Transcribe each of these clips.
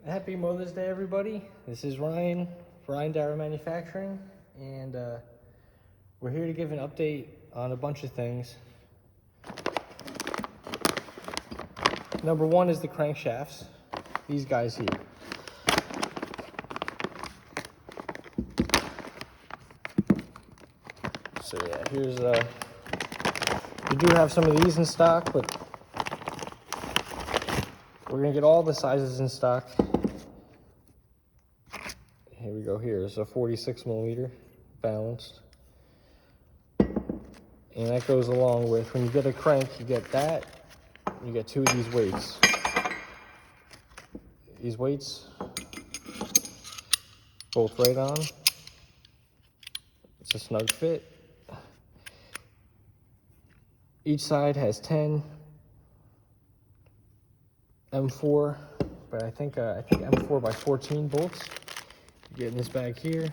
Happy Mother's Day, everybody. This is Ryan Darrow Manufacturing, and we're here to give an update on a bunch of things. Number one is the crankshafts, these guys here. So yeah, here's, we do have some of these in stock, but we're gonna get all the sizes in stock. Here we go. Here's a 46 millimeter balanced, and that goes along with, when you get a crank, you get that, you get two of these weights. These weights both right on. It's a snug fit. Each side has 10 M4, but I think M4 by 14 bolts. You get in this bag here,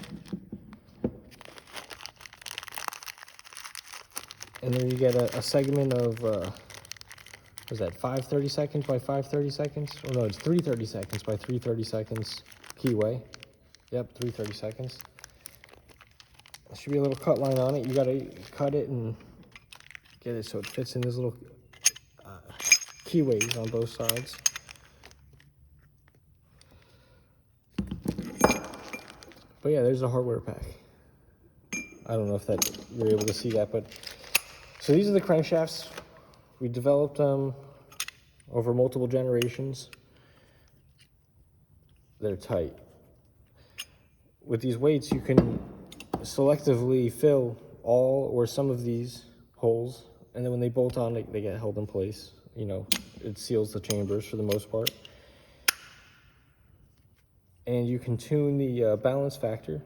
and then you get a segment of what is that, 530 seconds by 530 seconds? Oh no, it's 330 seconds by 330 seconds keyway. Yep, 330 seconds. There should be a little cut line on it. You gotta cut it and get it so it fits in this little keyways on both sides. But yeah, there's a hardware pack. I don't know if that you're able to see that, but so these are the crankshafts. We developed them over multiple generations. They're tight. With these weights, you can selectively fill all or some of these holes, and then when they bolt on, they get held in place. You know, it seals the chambers for the most part. And you can tune the balance factor.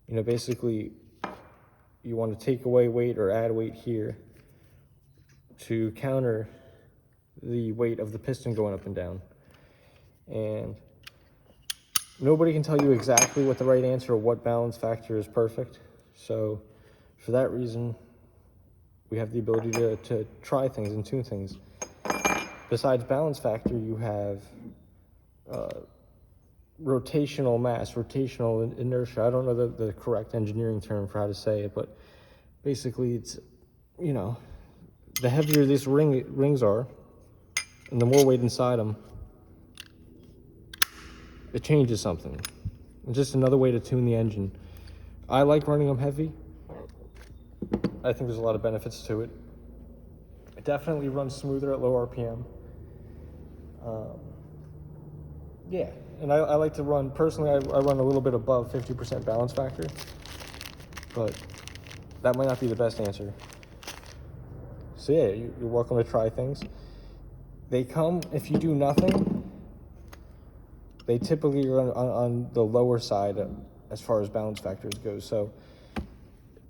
You know, basically, you want to take away weight or add weight here to counter the weight of the piston going up and down. And nobody can tell you exactly what the right answer or what balance factor is perfect. So for that reason, we have the ability to try things and tune things. Besides balance factor, you have rotational mass, rotational inertia. I don't know the correct engineering term for how to say it, but basically it's, you know, the heavier these rings are and the more weight inside them, it changes something. It's just another way to tune the engine. I like running them heavy. I think there's a lot of benefits to it. It definitely runs smoother at low RPM. Yeah, and I like to run, personally, I run a little bit above 50% balance factor, but that might not be the best answer. So yeah, you're welcome to try things. They come, if you do nothing, they typically run on the lower side as far as balance factors goes. So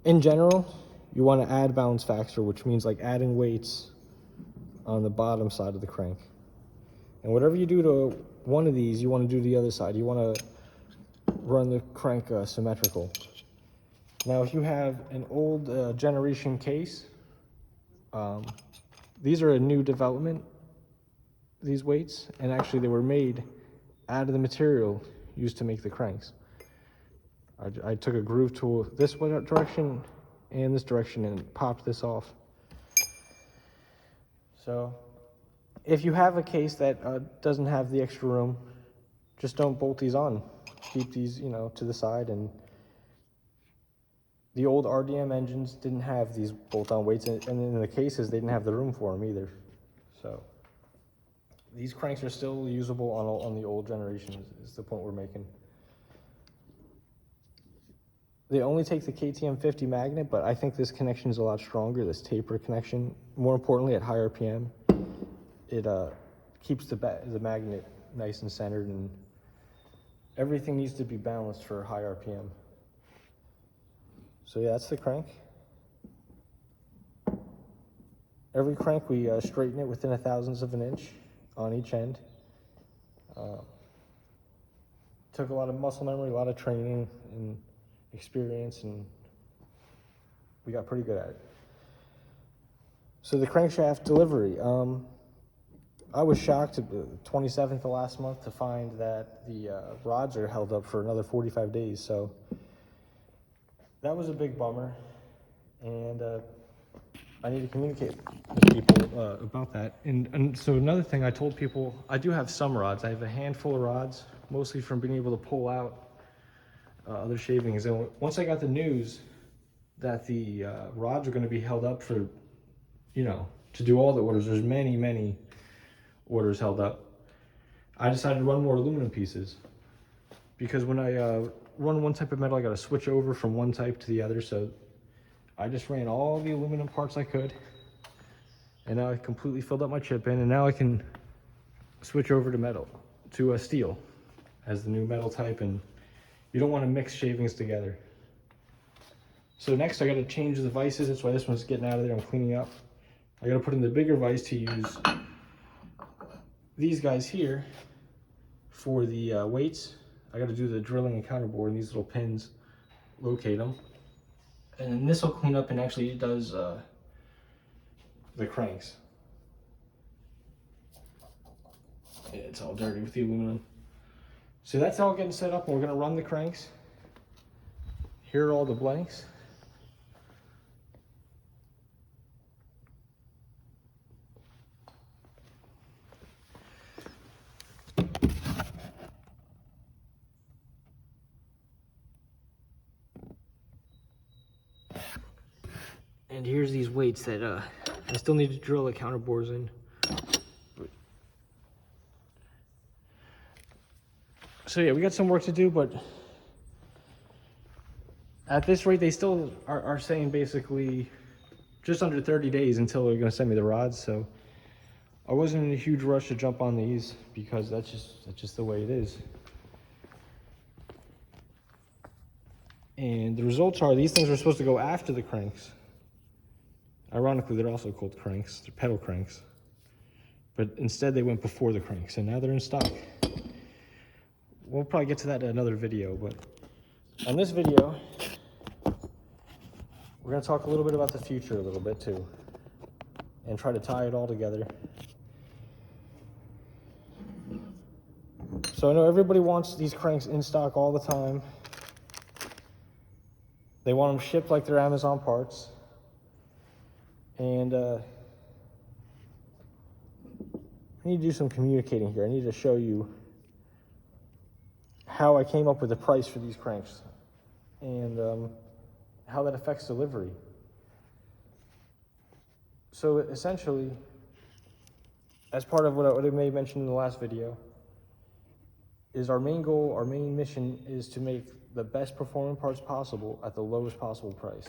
in general, you want to add balance factor, which means like adding weights on the bottom side of the crank. And whatever you do to one of these, you want to do the other side. You want to run the crank symmetrical. Now, if you have an old generation case, these are a new development, these weights, and actually they were made out of the material used to make the cranks. I took a groove tool this direction and this direction and popped this off. So if you have a case that doesn't have the extra room, just don't bolt these on. Keep these, you know, to the side. And the old RDM engines didn't have these bolt-on weights, and in the cases, they didn't have the room for them either. So these cranks are still usable on the old generation, is the point we're making. They only take the KTM 50 magnet, but I think this connection is a lot stronger, this taper connection. More importantly, at high RPM, it keeps the magnet nice and centered, and everything needs to be balanced for high RPM. So yeah, that's the crank. Every crank, we straighten it within 1/1000th of an inch on each end. Took a lot of muscle memory, a lot of training and experience, and we got pretty good at it. So the crankshaft delivery, I was shocked the 27th of last month to find that the rods are held up for another 45 days. So that was a big bummer. And I need to communicate with people about that. And so another thing I told people, I do have some rods. I have a handful of rods, mostly from being able to pull out other shavings. And once I got the news that the rods are going to be held up for, you know, to do all the orders, there's many orders held up, I decided to run more aluminum pieces. Because when I run one type of metal, I got to switch over from one type to the other. So I just ran all the aluminum parts I could, and now I completely filled up my chip in, and now I can switch over to metal, to steel as the new metal type, and you don't want to mix shavings together. So next I got to change the vices. That's why this one's getting out of there. I'm cleaning up. I got to put in the bigger vise to use these guys here for the weights. I got to do the drilling and counterboard, and these little pins, locate them. And then this will clean up, and actually it does the cranks. It's all dirty with the aluminum. So that's all getting set up, and we're gonna run the cranks. Here are all the blanks. And here's these weights that I still need to drill the counterbores in. So yeah, we got some work to do, but at this rate, they still are saying basically just under 30 days until they're gonna send me the rods. So I wasn't in a huge rush to jump on these because that's just the way it is. And the results are these things are supposed to go after the cranks. Ironically, they're also called cranks. They're pedal cranks. But instead, they went before the cranks, and now they're in stock. We'll probably get to that in another video, but on this video, we're going to talk a little bit about the future a little bit, too, and try to tie it all together. So I know everybody wants these cranks in stock all the time. They want them shipped like they're Amazon parts. And I need to do some communicating here. I need to show you how I came up with the price for these cranks and how that affects delivery. So essentially, as part of what I may have mentioned in the last video, is our main goal, our main mission is to make the best performing parts possible at the lowest possible price.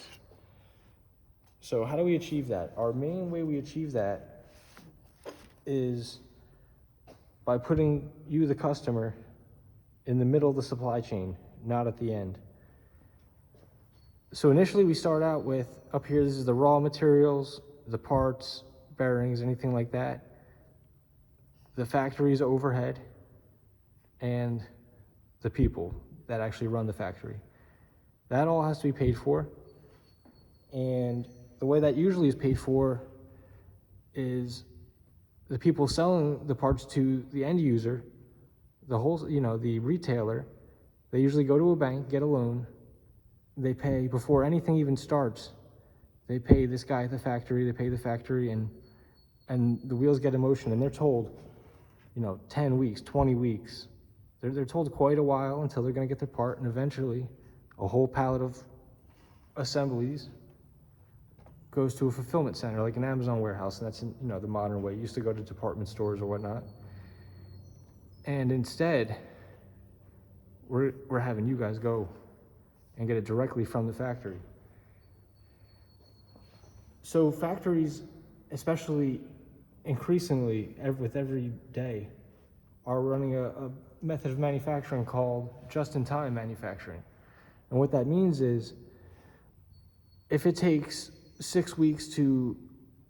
So how do we achieve that? Our main way we achieve that is by putting you, the customer, in the middle of the supply chain, not at the end. So initially we start out with, up here, this is the raw materials, the parts, bearings, anything like that. The factory's overhead, and the people that actually run the factory. That all has to be paid for. And the way that usually is paid for is the people selling the parts to the end user, the whole, the retailer. They usually go to a bank, get a loan. They pay before anything even starts. They pay this guy at the factory, they pay the factory, and the wheels get in motion, and they're told, 10 weeks, 20 weeks. They're told quite a while until they're gonna get their part, and eventually a whole pallet of assemblies goes to a fulfillment center, like an Amazon warehouse, and that's the modern way. It used to go to department stores or whatnot. And instead, we're having you guys go and get it directly from the factory. So factories, especially increasingly with every day, are running a method of manufacturing called just-in-time manufacturing. And what that means is, if it takes 6 weeks to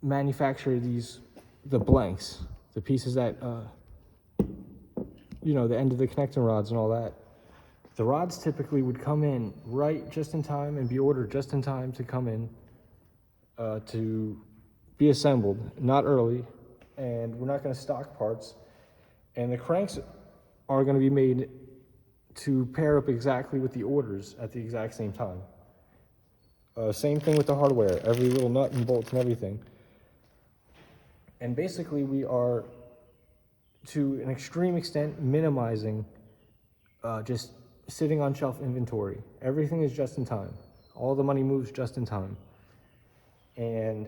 manufacture the blanks, the pieces that, the end of the connecting rods and all that, the rods typically would come in right just in time and be ordered just in time to come in to be assembled, not early, and we're not going to stock parts. And the cranks are going to be made to pair up exactly with the orders at the exact same time. Same thing with the hardware, every little nut and bolt and everything. And basically we are, to an extreme extent, minimizing just sitting on shelf inventory. Everything is just in time. All the money moves just in time. And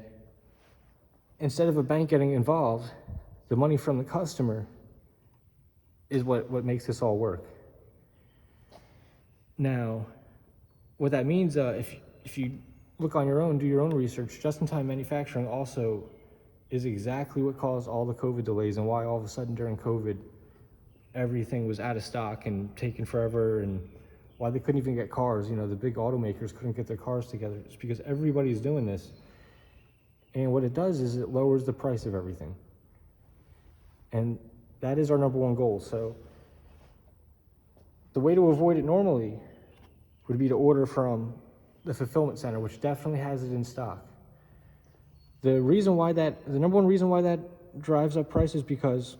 instead of a bank getting involved, the money from the customer is what makes this all work. Now, what that means, if you look on your own, do your own research, just-in-time manufacturing also is exactly what caused all the COVID delays and why all of a sudden during COVID, everything was out of stock and taking forever, and why they couldn't even get cars. You know, the big automakers couldn't get their cars together. It's because everybody's doing this. And what it does is it lowers the price of everything. And that is our number one goal. So the way to avoid it normally would be to order from the fulfillment center, which definitely has it in stock. The number one reason why that drives up prices is because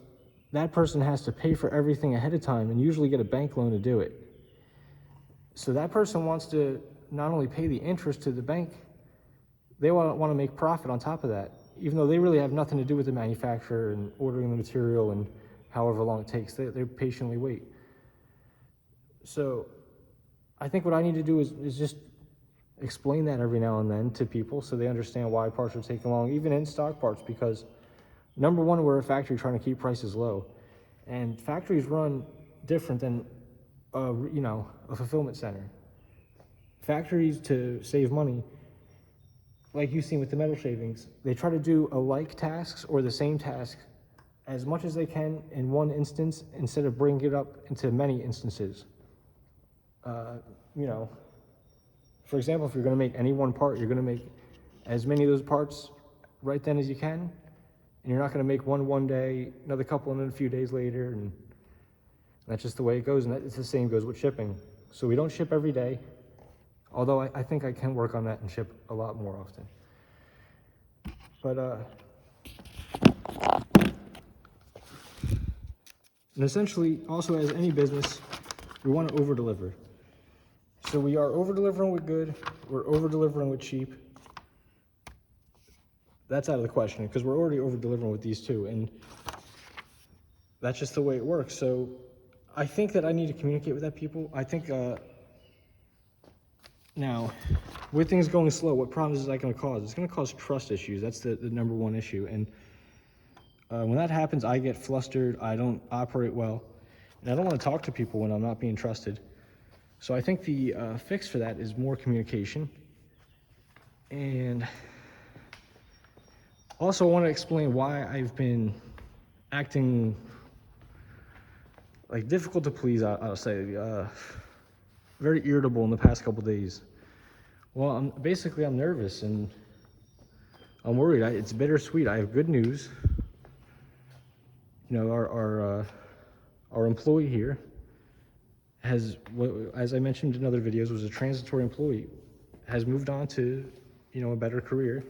that person has to pay for everything ahead of time and usually get a bank loan to do it. So that person wants to not only pay the interest to the bank, they want to make profit on top of that, even though they really have nothing to do with the manufacturer and ordering the material and however long it takes. They patiently wait. So I think what I need to do is just explain that every now and then to people so they understand why parts are taking long, even in stock parts, because number one, we're a factory trying to keep prices low, and factories run different than a fulfillment center. Factories, to save money, like you've seen with the metal shavings, they try to do alike tasks or the same task as much as they can in one instance instead of bringing it up into many instances. For example, if you're going to make any one part, you're going to make as many of those parts right then as you can, and you're not going to make one day, another couple, and then a few days later, and that's just the way it goes. And it's the same goes with shipping. So we don't ship every day, although I think I can work on that and ship a lot more often. But and essentially, also as any business, we want to over-deliver. So we are over-delivering with good, we're over-delivering with cheap. That's out of the question, because we're already over-delivering with these two, and that's just the way it works. So I think that I need to communicate with that people. I think now, with things going slow, what problems is that going to cause? It's going to cause trust issues. That's the number one issue. And when that happens, I get flustered, I don't operate well, and I don't want to talk to people when I'm not being trusted. So I think the fix for that is more communication. And also I want to explain why I've been acting like difficult to please, I'll say, very irritable in the past couple days. Well, I'm nervous and I'm worried. It's bittersweet. I have good news. You know, our employee here has, as I mentioned in other videos, was a transitory employee, has moved on to, a better career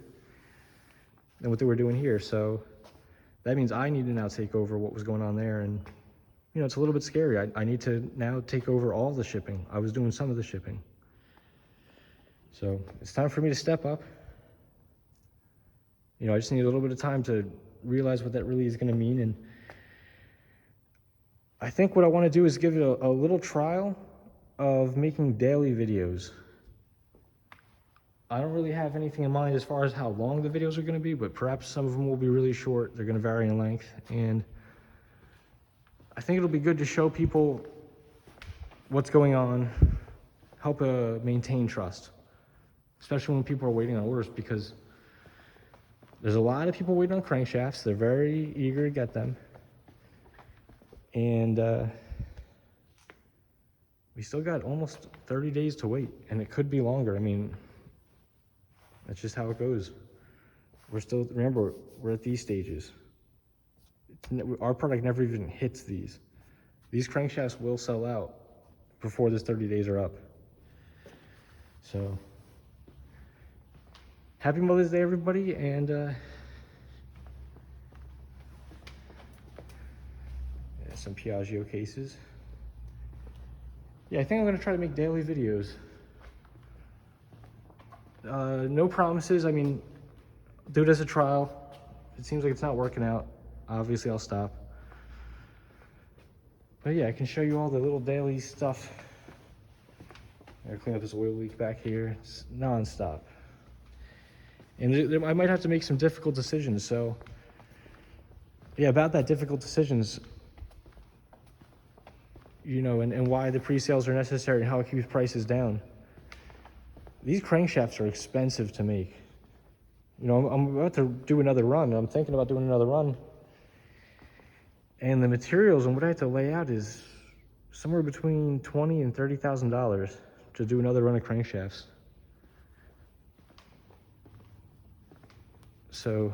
than what they were doing here. So that means I need to now take over what was going on there. And, it's a little bit scary. I need to now take over all the shipping. I was doing some of the shipping. So it's time for me to step up. I just need a little bit of time to realize what that really is going to mean. And I think what I want to do is give it a little trial of making daily videos. I don't really have anything in mind as far as how long the videos are going to be, but perhaps some of them will be really short. They're going to vary in length. And I think it'll be good to show people what's going on, help maintain trust, especially when people are waiting on orders, because there's a lot of people waiting on crankshafts. They're very eager to get them. And we still got almost 30 days to wait, and it could be longer. I mean, that's just how it goes. Remember, we're at these stages. Our product never even hits these. These crankshafts will sell out before this 30 days are up. So, happy Mother's Day, everybody, and some Piaggio cases. Yeah, I think I'm gonna try to make daily videos. No promises. I mean, do it as a trial. If it seems like it's not working out, obviously I'll stop. But yeah, I can show you all the little daily stuff. I gotta clean up this oil leak back here. It's non-stop. And I might have to make some difficult decisions. So yeah, about that difficult decisions, you know, and why the pre-sales are necessary and how it keeps prices down. These crankshafts are expensive to make. You know, I'm about to do another run. I'm thinking about doing another run. And the materials and what I have to lay out is somewhere between $20,000 and $30,000 to do another run of crankshafts. So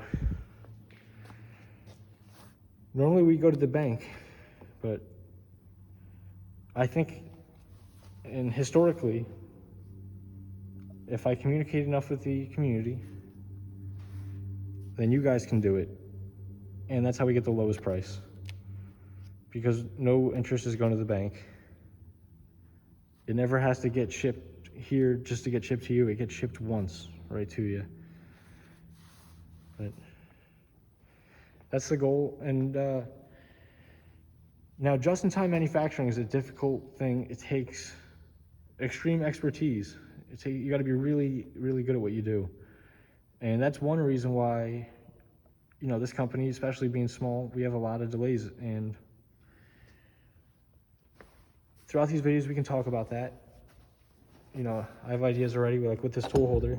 normally we go to the bank, but I think, and historically, if I communicate enough with the community, then you guys can do it. And that's how we get the lowest price. Because no interest is going to the bank. It never has to get shipped here just to get shipped to you. It gets shipped once right to you. But that's the goal. And now just-in-time manufacturing is a difficult thing. It takes extreme expertise. You got to be really, really good at what you do. And that's one reason why, you know, this company, especially being small, we have a lot of delays. And throughout these videos, we can talk about that. You know, I have ideas already, like with this tool holder.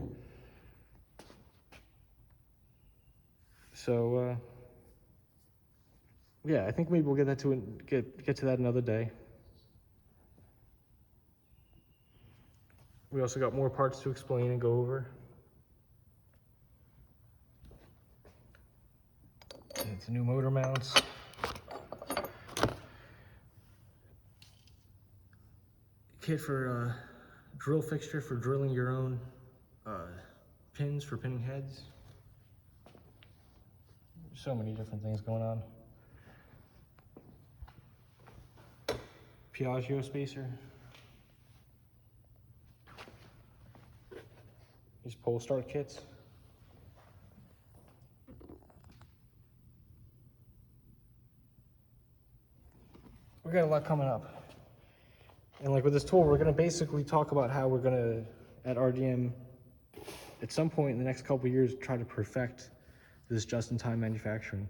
So, yeah, I think maybe we'll get to that another day. We also got more parts to explain and go over. And it's new motor mounts. Kit for drill fixture for drilling your own pins for pinning heads. So many different things going on. Piaggio spacer. These pole start kits. We got a lot coming up. And like with this tool, we're gonna basically talk about how we're gonna, at RDM, at some point in the next couple of years, try to perfect this just-in-time manufacturing.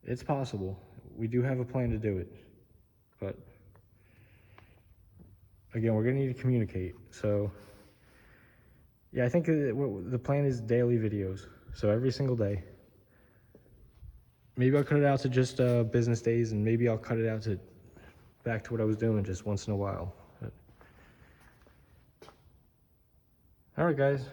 It's possible. We do have a plan to do it. But again, we're gonna need to communicate. So yeah, I think the plan is daily videos. So every single day. Maybe I'll cut it out to just business days, and maybe I'll cut it out to back to what I was doing just once in a while. But all right, guys.